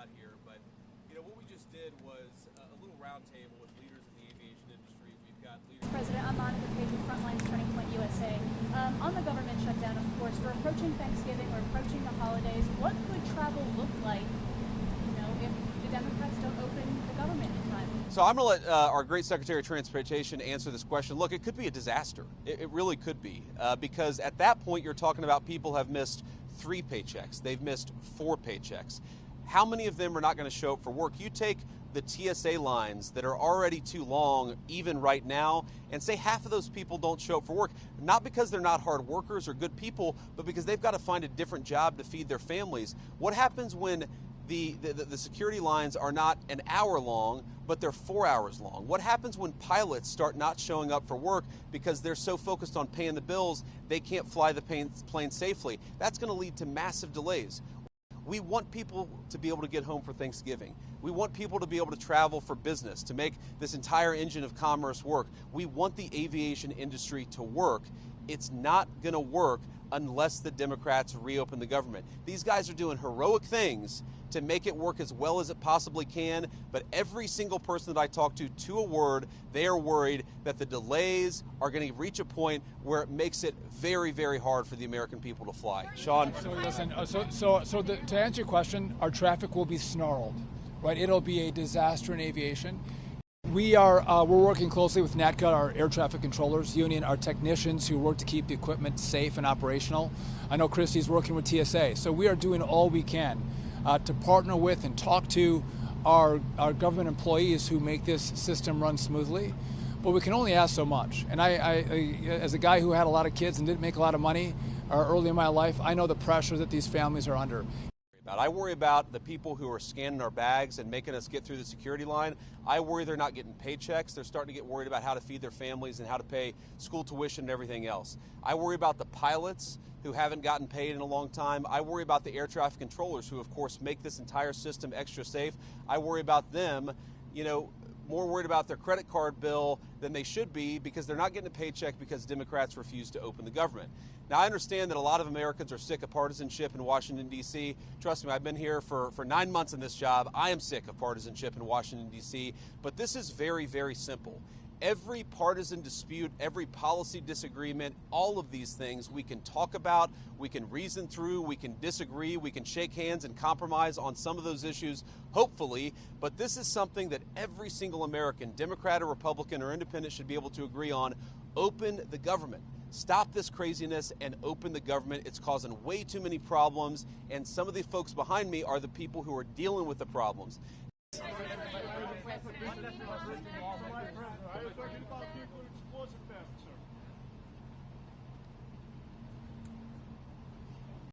got here, but what we just did was a little roundtable with leaders in the aviation industry. We've got leaders. President, I'm Monica Page with Frontline's Turning Point USA. On the government shutdown, of course, we're approaching Thanksgiving, we're approaching the holidays. What could travel look like, if the Democrats don't open the government in time? So I'm going to let our great Secretary of Transportation answer this question. Look, it could be a disaster. It really could be, because at that point you're talking about people have missed 3 paychecks. They've missed 4 paychecks. How many of them are not going to show up for work? You take the TSA lines that are already too long, even right now, and say half of those people don't show up for work, not because they're not hard workers or good people, but because they've got to find a different job to feed their families. What happens when the security lines are not an hour long, but they're 4 hours long? What happens when pilots start not showing up for work because they're so focused on paying the bills they can't fly the plane safely? That's going to lead to massive delays. We want people to be able to get home for Thanksgiving. We want people to be able to travel for business, to make this entire engine of commerce work. We want the aviation industry to work. It's not going to work unless the Democrats reopen the government. These guys are doing heroic things to make it work as well as it possibly can, but every single person that I talk to a word, they are worried that the delays are going to reach a point where it makes it very, very hard for the American people to fly. Sean? So listen, to answer your question, our traffic will be snarled, right? It'll be a disaster in aviation. We're working closely with NATCA, our air traffic controllers union, our technicians who work to keep the equipment safe and operational. I know Christy's working with TSA, so we are doing all we can to partner with and talk to our government employees who make this system run smoothly. But we can only ask so much. And I as a guy who had a lot of kids and didn't make a lot of money early in my life, I know the pressure that these families are under. I worry about the people who are scanning our bags and making us get through the security line. I worry they're not getting paychecks. They're starting to get worried about how to feed their families and how to pay school tuition and everything else. I worry about the pilots who haven't gotten paid in a long time. I worry about the air traffic controllers who, of course, make this entire system extra safe. I worry about them, more worried about their credit card bill than they should be because they're not getting a paycheck because Democrats refuse to open the government. Now, I understand that a lot of Americans are sick of partisanship in Washington, D.C. Trust me, I've been here for 9 months in this job. I am sick of partisanship in Washington, D.C., but this is very, very simple. Every partisan dispute, every policy disagreement, all of these things we can talk about, we can reason through, we can disagree, we can shake hands and compromise on some of those issues, hopefully, but this is something that every single American, Democrat or Republican or Independent, should be able to agree on. Open the government. Stop this craziness and open the government. It's causing way too many problems, and some of the folks behind me are the people who are dealing with the problems.